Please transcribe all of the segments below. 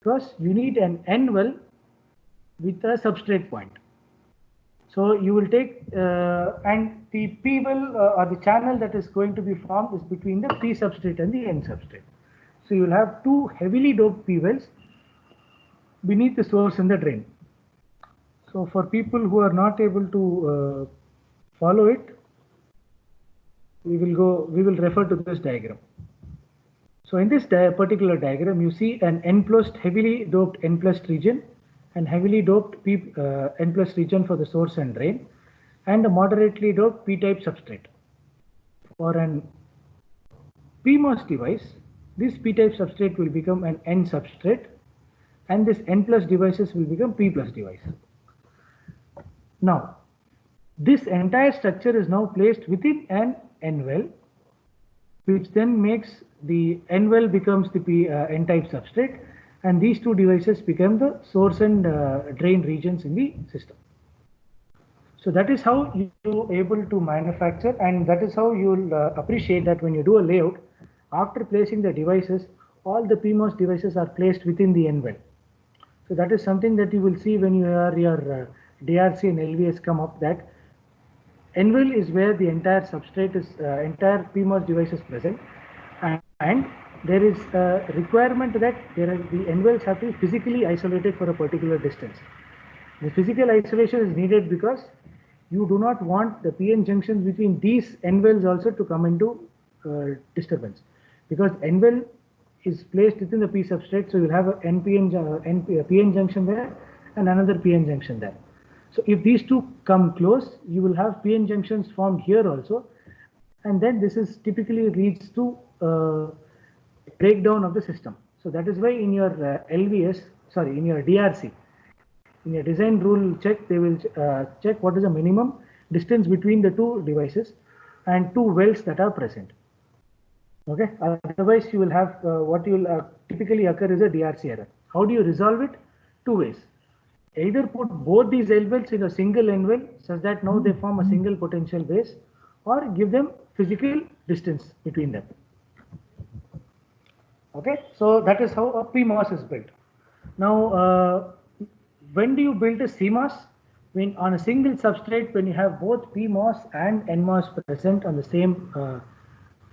because you need an N well with a substrate point. So you will take and the P well or the channel that is going to be formed is between the P substrate and the N substrate. So you will have two heavily doped P wells beneath the source and the drain. So for people who are not able to follow it, we will refer to this diagram. So in this particular diagram, you see an N plus heavily doped N plus region and heavily doped N plus region for the source and drain, and a moderately doped P-type substrate. For an PMOS device, this P-type substrate will become an N substrate, and this N plus devices will become P plus device. Now, this entire structure is now placed within an N well, which then makes the N well becomes the N-type substrate, and these two devices become the source and drain regions in the system. So that is how you are able to manufacture, and that is how you will appreciate that when you do a layout, after placing the devices, all the PMOS devices are placed within the N well. So that is something that you will see when you are your DRC and LVS come up, that N well is where the entire substrate is, entire PMOS device is present, and there is a requirement that the N wells have to be physically isolated for a particular distance. The physical isolation is needed because you do not want the PN junctions between these N wells also to come into disturbance, because N well is placed within the P substrate, so you will have a PN junction there and another PN junction there. So if these two come close, you will have PN junctions formed here also, and then this is typically leads to breakdown of the system. So that is why in your in your DRC, in your design rule check, they will check what is the minimum distance between the two devices and two wells that are present. Okay, otherwise you will have what you will typically occur is a DRC error. How do you resolve it? Two ways. Either put both these L wells in a single N well such that now they form a single potential base, or give them physical distance between them. Okay, so that is how a PMOS is built. Now, when do you build a CMOS? When on a single substrate, when you have both PMOS and NMOS present on the same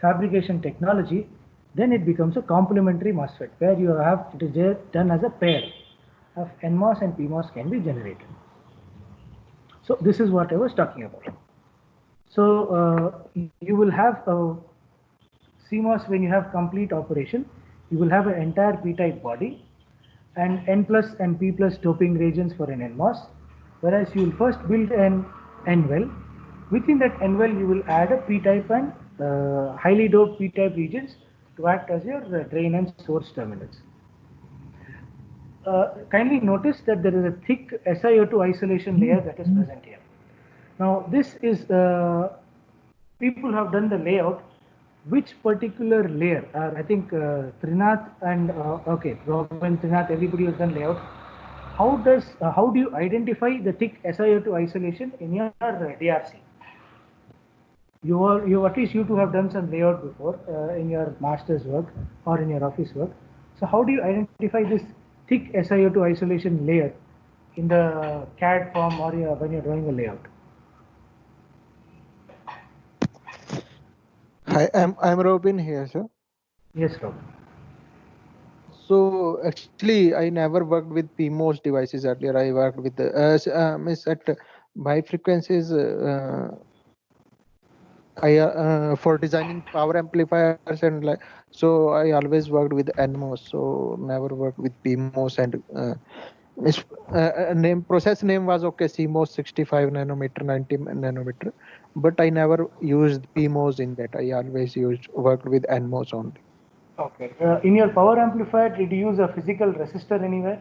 fabrication technology, then it becomes a complementary MOSFET, where you have it is done as a pair of NMOS and PMOS can be generated. So this is what I was talking about. So you will have a CMOS when you have complete operation. You will have an entire P-type body and N plus and P plus doping regions for an NMOS, whereas you will first build an N well. Within that N well, you will add a P-type and highly doped P-type regions to act as your drain and source terminals. Kindly notice that there is a thick SiO2 isolation layer that is present here. Now this is, people have done the layout. Which particular layer? I think Trinath and okay, Robin, Trinath, everybody has done layout. How do you identify the thick SiO2 isolation in your DRC? You at least you two have done some layout before in your master's work or in your office work. So how do you identify this thick SiO2 isolation layer in the CAD form or when you're drawing a layout? Hi, I'm Robin here, sir. Yes, Robin. So actually, I never worked with PMOS devices earlier. I worked with at high frequencies. For designing power amplifiers and like, so I always worked with NMOS. So never worked with PMOS, and process name was okay, CMOS 65 nanometer, 90 nanometer, but I never used PMOS in that. I always worked with NMOS only. Okay. In your power amplifier, did you use a physical resistor anywhere?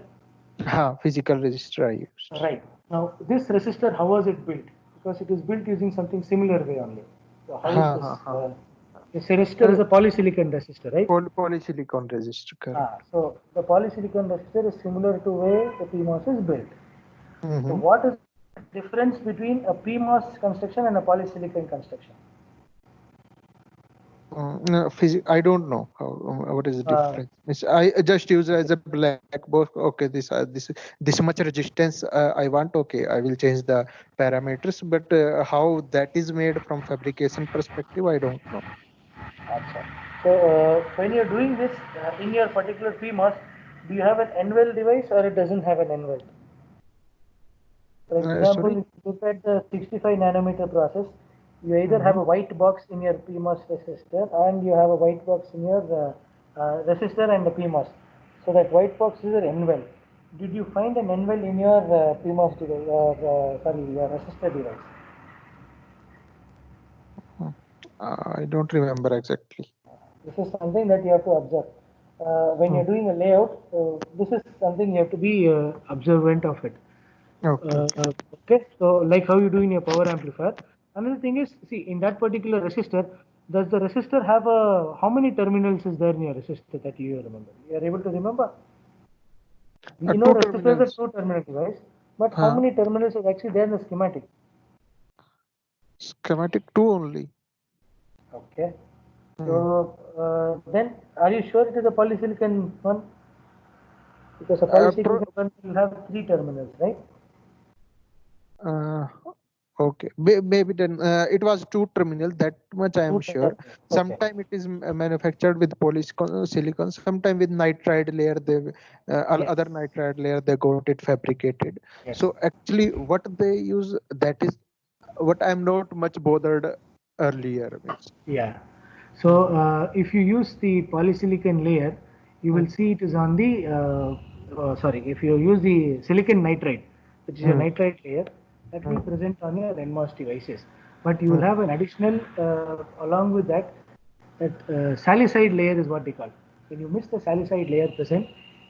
Physical resistor I used. Right. Now, this resistor, how was it built? Because it is built using something similar way only. So how is this? This resistor is a polysilicon resistor, right? Polysilicon resistor. So the polysilicon resistor is similar to way the PMOS is built. So what is the difference between a PMOS construction and a polysilicon construction? No, I don't know what is the Uh, difference. I just use it as a black box. Okay, this much resistance I want. Okay, I will change the parameters. But how that is made from fabrication perspective, I don't know. Acha. So when you're doing this in your particular PMOS, do you have an NVEL device or it doesn't have an NVEL? For example, Sorry. if you look at the 65 nanometer process, you either have Mhm. a white box in your PMOS resistor and you have a white box in your resistor and the PMOS. So that white box is an NVEL. Did you find an NVEL in your PMOS device or sorry, your resistor device? Hmm. I don't remember exactly. This is something that you have to observe. When Hmm. you're doing a layout, this is something you have to be observant of it. Okay. Okay, so like how you do in your power amplifier. Another thing is, see, in that particular resistor, does the resistor have how many terminals is there in your resistor that you remember? You are able to remember? We know Two resistor is a terminals. two terminal device, but how many terminals is actually there in the schematic? Schematic two only. Okay, Hmm. so then are you sure it is a polysilicon one? Because a Pro, polysilicon one will have three terminals, right? uh, okay, maybe then it was two terminal. That much I am Two sure. terminals. Okay. Sometime it is manufactured with polysilicon. Sometime with nitride layer. They Yes. other nitride layer they got it fabricated. Yes. So actually, what they use that is what I'm not much bothered earlier. Means. Yeah. So if you use the polysilicon layer, you Hmm. will see it is on the, sorry, if you use the silicon nitride, which is a Hmm. nitride layer, that will Hmm. present on your NMOS devices. But you will Hmm. have an additional, along with that, that salicide layer is what they call. When you miss the salicide layer present,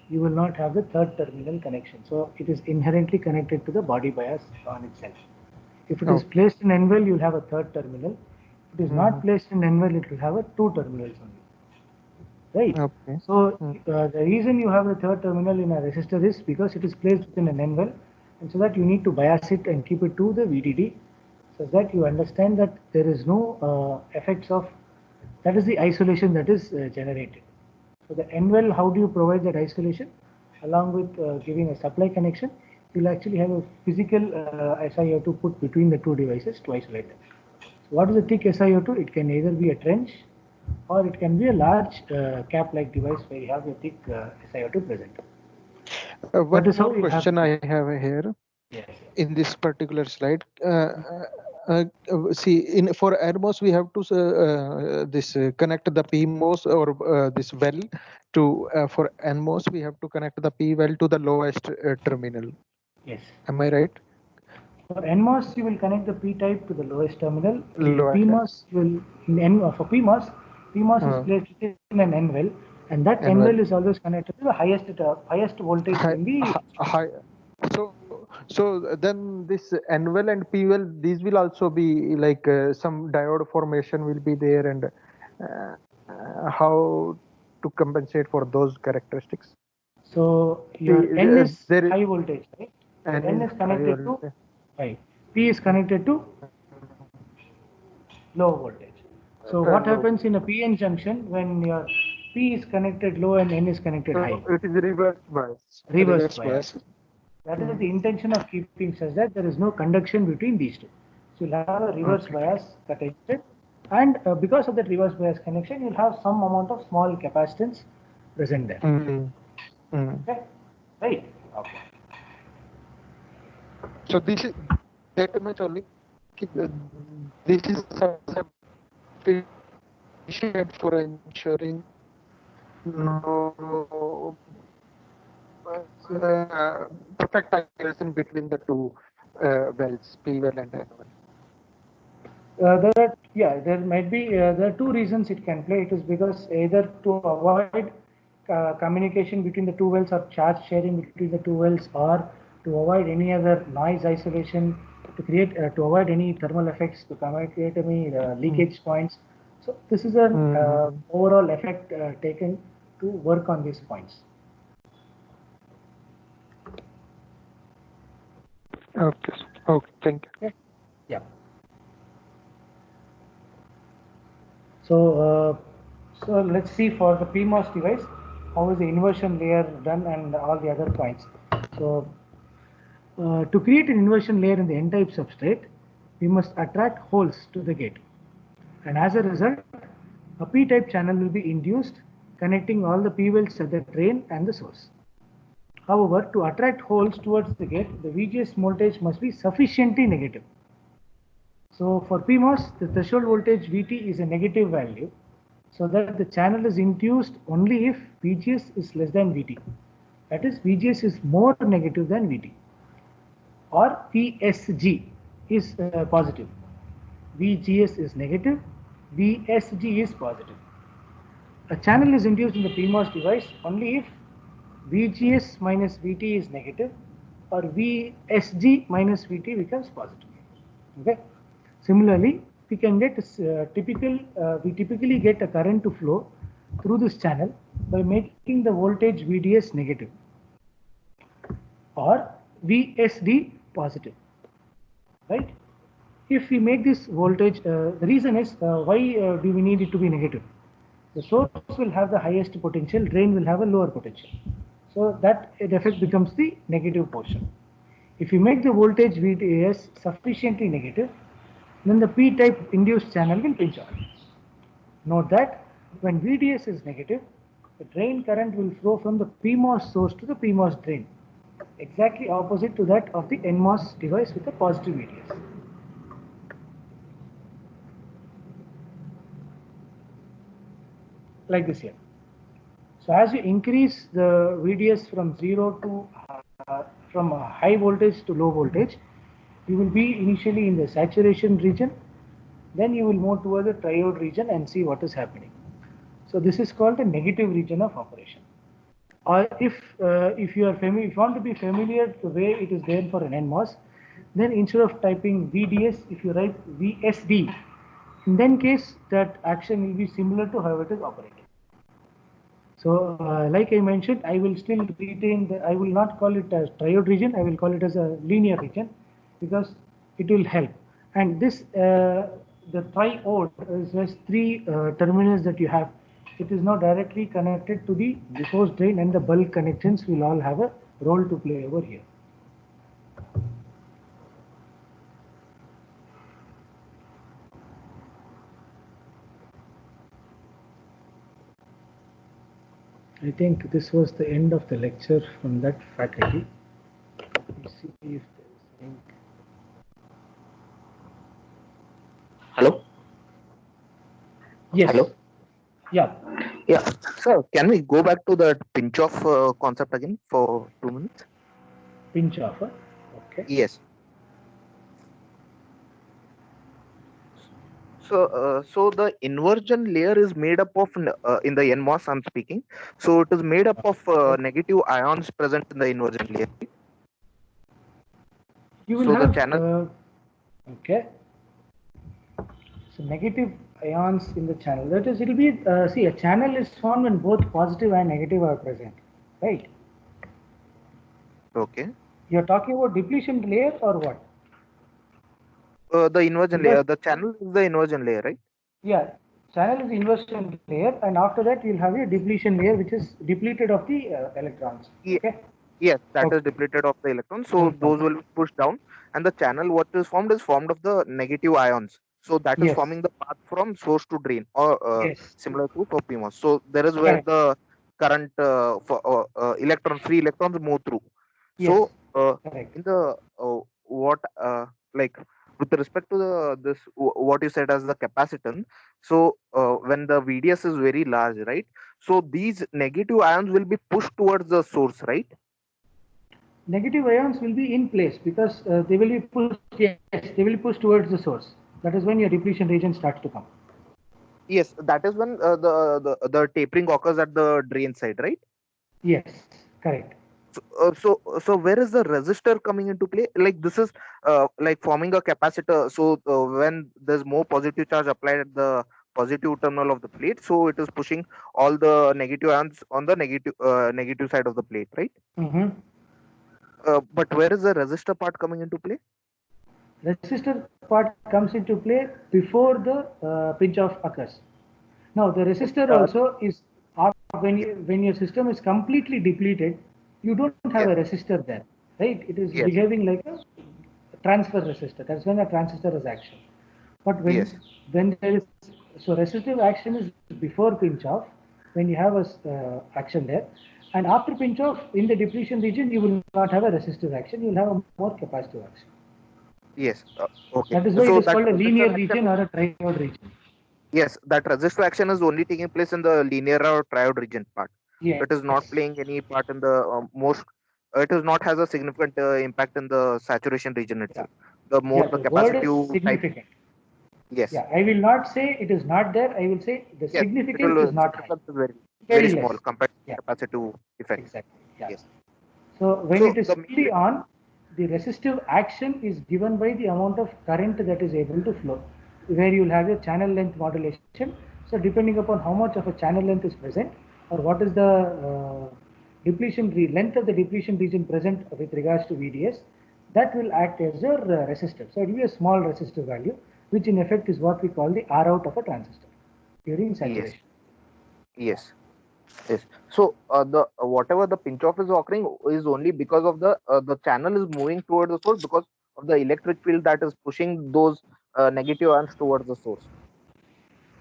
you will not have the third terminal connection. So it is inherently connected to the body bias on itself. If it is Okay. placed in NVEL, you'll have a third terminal. If it is Hmm. not placed in NVEL, it will have a two terminals only, right? Okay. So Hmm. the reason you have the third terminal in a resistor is because it is placed within an NVEL, and so that you need to bias it and keep it to the VDD, so that you understand that there is no effects of, that is the isolation that is generated. So the NVEL, how do you provide that isolation? Along with giving a supply connection, you'll actually have a physical SiO2 put between the two devices to isolate them. So what is a thick SiO2? It can either be a trench or it can be a large cap-like device where you have a thick SiO2 present. One That is more how you have. question I have here. Yes. In this particular slide, see, in for NMOS we have to this connect the PMOS or this well to for NMOS we have to connect the P well to the lowest terminal. Yes. Am I right? For NMOS, you will connect the P-type to the lowest terminal. In Lowest. PMOS, you will for PMOS is Uh, placed within an N-well, and that and well, N-well is always connected to the highest voltage high, in the. high, so then this N well and P well, these will also be like some diode formation will be there, and how to compensate for those characteristics. So See, your N is there is high voltage, right? Your N N is is high connected to voltage. high. P is connected to low voltage. So what Low. happens in a PN junction when your P is connected low and N is connected So high? it is reverse bias. Reverse Reverse bias. bias. That is Hmm. the intention of keeping such that there is no conduction between these two. So you'll have a reverse Okay. bias connected, and because of that reverse bias connection, you'll have some amount of small capacitance present there. Hmm. Hmm. Okay, right? Okay. So this is that much only. This is sufficient for ensuring no So perfect isolation between the two wells, P well and N well. there might be there are two reasons it can play. It is because either to avoid communication between the two wells or charge sharing between the two wells, or to avoid any other noise isolation, to create to avoid any thermal effects, to create any leakage points. So this is an Mm-hmm. overall effect taken to work on these points. Okay. Okay. Thank you. Okay. Yeah. So let's see for the PMOS device, how is the inversion layer done and all the other points. So to create an inversion layer in the N-type substrate, we must attract holes to the gate. And as a result, a P-type channel will be induced, connecting all the P-wells at the drain and the source. However, to attract holes towards the gate, the VGS voltage must be sufficiently negative. So for PMOS, the threshold voltage VT is a negative value, so that the channel is induced only if VGS is less than VT. That is, VGS is more negative than VT. Or VSG is positive. VGS is negative, VSG is positive. A channel is induced in the PMOS device only if VGS minus VT is negative or VSG minus VT becomes positive. Okay. Similarly, we can get we typically get a current to flow through this channel by making the voltage VDS negative or VSD positive, right? If we make this voltage, the reason is why do we need it to be negative? The source will have the highest potential, drain will have a lower potential. So that effect becomes the negative portion. If you make the voltage VDS sufficiently negative, then the P-type induced channel will pinch on. Note that when VDS is negative, the drain current will flow from the PMOS source to the PMOS drain, exactly opposite to that of the NMOS device with a positive VDS. Like this here. So as you increase the VDS from zero to from high voltage to low voltage, you will be initially in the saturation region, then you will move towards the triode region and see what is happening. So this is called the negative region of operation. Or if you are familiar, if you want to be familiar the way it is there for an NMOS, then instead of typing VDS, if you write VSD, in that case that action will be similar to how it is operating. So like I mentioned, I will still retain I will not call it as triode region, I will call it as a linear region because it will help. And this, the triode is just three terminals that you have. It is now directly connected to the source drain, and the bulk connections will all have a role to play over here. I think this was the end of the lecture from that faculty. Let's see if there is any. Hello? Yes. Hello? Yeah. Yeah. Sir, can we go back to the pinch off concept again for 2 minutes? Pinch off. Okay. Yes. So the inversion layer is made up of, in the NMOS I'm speaking, so it is made up of negative ions present in the inversion layer. You will So the have, channel. okay. So negative ions in the channel. That is, it will be, see, a channel is formed when both positive and negative are present, right? Okay. You're talking about depletion layer or what? The inversion Because, layer. The channel is the inversion layer, right? yeah, channel is the inversion layer, and after that you'll have a depletion layer which is depleted of the electrons. Okay. Yes, that is Okay. depleted of the electrons. So those will be pushed down, and the channel what is formed of the negative ions. So that is Yes. forming the path from source to drain, or Yes. similar to for PMOS. So there is where Correct. the current free electrons move through. Yes. So Correct. in the what like with respect to what you said as the capacitance. So when the VDS is very large, right? So these negative ions will be pushed towards the source, right? Negative ions will be in place because they will be pushed. Yes, they will be pushed towards the source. That is when your depletion region starts to come. Yes, that is when the tapering occurs at the drain side, right? Yes, correct. So where is the resistor coming into play? Like this is like forming a capacitor. So when there's more positive charge applied at the positive terminal of the plate, so it is pushing all the negative ions on the negative side of the plate, right? Mm-hmm. But where is the resistor part coming into play? Resistor part comes into play before the pinch off occurs. Now the resistor also is when your system is completely depleted, you don't have a resistor there, right? It is Yes. behaving like a transfer resistor. That's when a transistor is action. But Yes. when there is resistive action is before pinch off, when you have a action there, and after pinch off in the depletion region you will not have a resistive action. You will have a more capacitive action. Yes. Okay. That is why So it is that called a resistor linear action region or a triode region. Yes, that resistor action is only taking place in the linear or triode region part. Yes. It is not playing any part in the most. It is not has a significant impact in the saturation region itself. The more Yeah, the the word is capacitive type. significant. Yes. Yeah, I will not say it is not there. I will say the Yes. It significance will is not high. significance is very Very small less. compared to Yeah, capacitive effect. exactly. Yeah. Yes. So when So it is the fully on, the resistive action is given by the amount of current that is able to flow, where you will have your channel length modulation. So depending upon how much of a channel length is present, or what is the length of the depletion region present with regards to VDS, that will act as your resistor. So it will be a small resistive value, which in effect is what we call the R out of a transistor during yes. saturation. Yes. Yes. So the whatever the pinch off is occurring is only because of the channel is moving towards the source because of the electric field that is pushing those negative ions towards the source.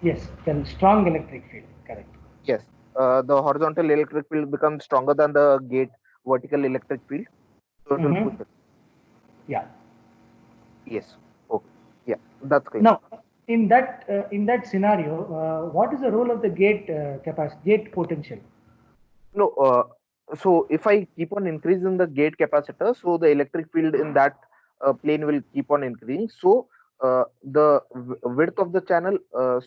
Yes, then strong electric field, correct. Yes. The horizontal electric field becomes stronger than the gate vertical electric field, so it will push it. Yeah. Yes. Okay. Yeah, that's clear. Now, in that scenario, what is the role of the gate potential? No. So if I keep on increasing the gate capacitor, so the electric field in that plane will keep on increasing. So the width of the channel,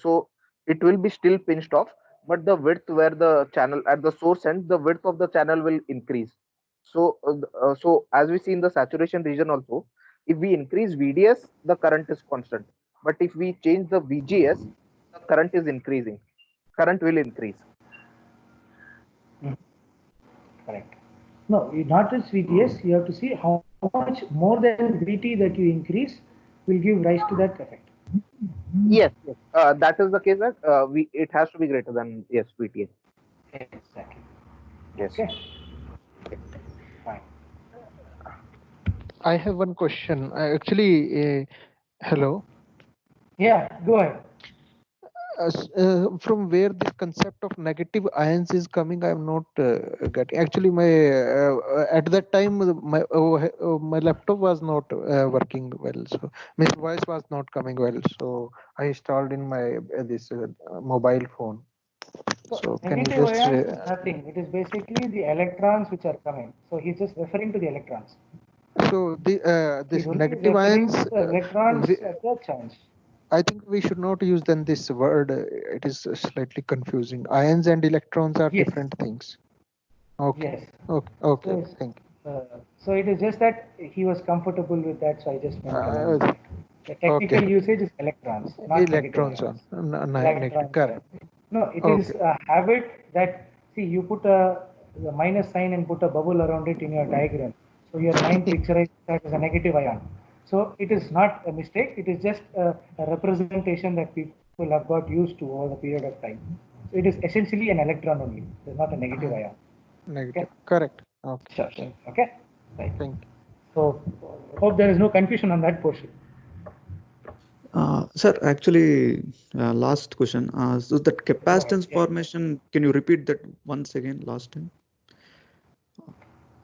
so it will be still pinched off, but the width where the channel at the source end, the width of the channel will increase. So so as we see in the saturation region also, if we increase VDS, the current is constant. But if we change the VGS, the current is increasing. Current will increase. Correct. No, not just VTS. You have to see how much more than VT that you increase will give rise to that effect. Yes, yes. That is the case that we it has to be greater than yes VTH. Exactly. Yes. Okay. Fine. I have one question. Hello. Yeah. Go ahead. From where this concept of negative ions is coming, I'm not getting. Actually, my at that time my laptop was not working well, so my voice was not coming well. So I installed in my this mobile phone. So can you Negative just ions is nothing. It is basically the electrons which are coming. So he's just referring to the electrons. so this He's only negative referring ions? to the electrons at the charge. I think we should not use then this word. It is slightly confusing. Ions and electrons are Yes. different things. Okay. Yes. Okay. Okay. So, Thank you. so it is just that he was comfortable with that, so I just mentioned Uh, that. The technical okay. usage is electrons, not negative Electrons ions. on negative. Electrons. Correct. No, it is Okay. a habit that, see, you put the minus sign and put a bubble around it in your diagram. So your mind picturizes that as a negative ion. So it is not a mistake. It is just a representation that people have got used to over the period of time. So it is essentially an electron only. It is not a negative ion. Negative. Okay. Correct. Okay. Sure. Thank, Okay. Right. thank So hope there is no confusion on that portion. Sir, actually, last question. So that capacitance Yeah. formation, can you repeat that once again last time?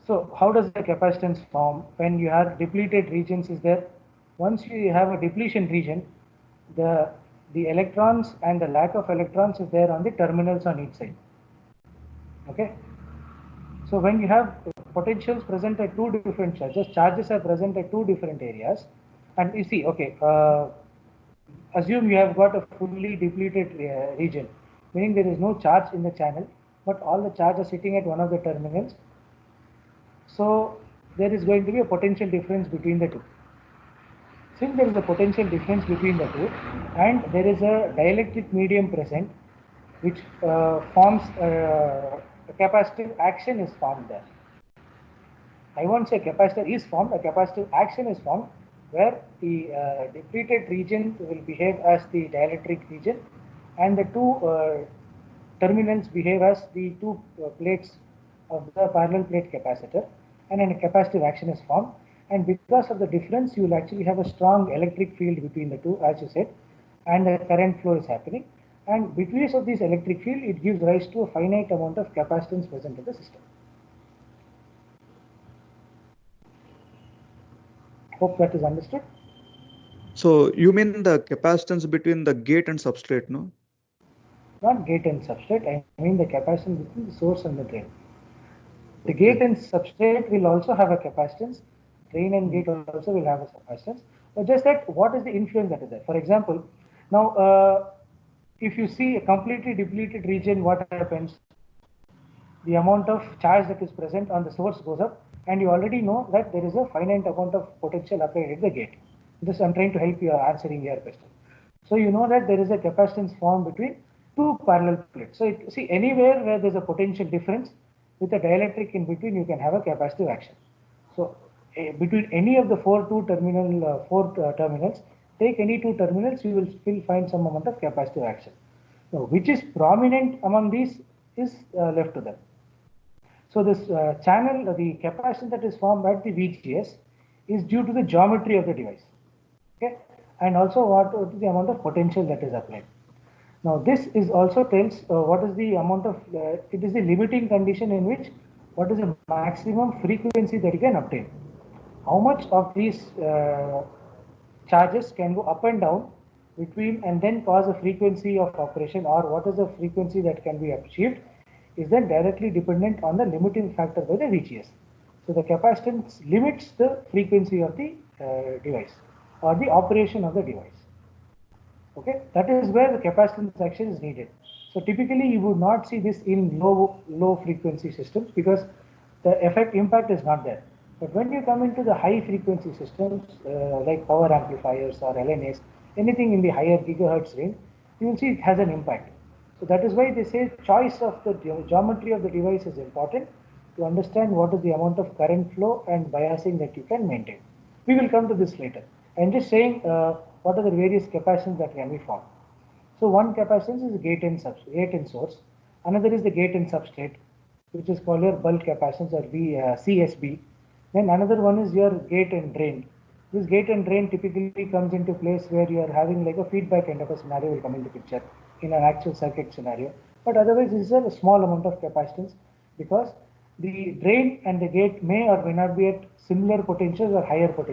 So how does the capacitance form when you have depleted regions? Is there once you have a depletion region, the electrons and the lack of electrons is there on the terminals on each side. Okay. So when you have potentials present at two different charges are present at two different areas, and you see, okay, assume you have got a fully depleted region, meaning there is no charge in the channel, but all the charge are sitting at one of the terminals. So there is going to be a potential difference between the two. Since there is a potential difference between the two, and there is a dielectric medium present, which forms a capacitive action is formed there. I won't say capacitor is formed, a capacitive action is formed where the depleted region will behave as the dielectric region and the two terminals behave as the two plates of the parallel plate capacitor, and then a capacitive action is formed. And because of the difference, you will actually have a strong electric field between the two, as you said, and the current flow is happening. And because of this electric field, it gives rise to a finite amount of capacitance present in the system. Hope that is understood. So you mean the capacitance between the gate and substrate, no? Not gate and substrate, I mean the capacitance between the source and the drain. The gate and substrate will also have a capacitance. Drain and gate also will have a capacitance. But just that, what is the influence that is there? For example, now if you see a completely depleted region, what happens? The amount of charge that is present on the source goes up, and you already know that there is a finite amount of potential applied at the gate. This I'm trying to help you answering your question. So you know that there is a capacitance formed between two parallel plates. So see, anywhere where there is a potential difference with a dielectric in between, you can have a capacitive action. So between any of the four terminals, take any two terminals, you will still find some amount of capacitive action. Now, which is prominent among these is left to them. So this channel, the capacitance that is formed at the VGS is due to the geometry of the device, okay, and also what is the amount of potential that is applied. Now this is also tells what is the amount of, it is the limiting condition in which what is the maximum frequency that you can obtain. How much of these charges can go up and down between and then cause a frequency of operation, or what is the frequency that can be achieved, is then directly dependent on the limiting factor by the VGS. So the capacitance limits the frequency of the device or the operation of the device. Okay, that is where the capacitance action is needed. So typically you would not see this in low frequency systems because the impact is not there. But when you come into the high frequency systems like power amplifiers or LNAs, anything in the higher gigahertz range, you will see it has an impact. So that is why they say choice of the geometry of the device is important to understand what is the amount of current flow and biasing that you can maintain. We will come to this later. I'm just saying what are the various capacitance that can be formed. So one capacitance is gate and source. Another is the gate and substrate, which is called your bulk capacitance or CSB. Then another one is your gate and drain. This gate and drain typically comes into place where you are having like a feedback kind of a scenario will come into picture in an actual circuit scenario. But otherwise, this is a small amount of capacitance because the drain and the gate may or may not be at similar potentials or higher potentials.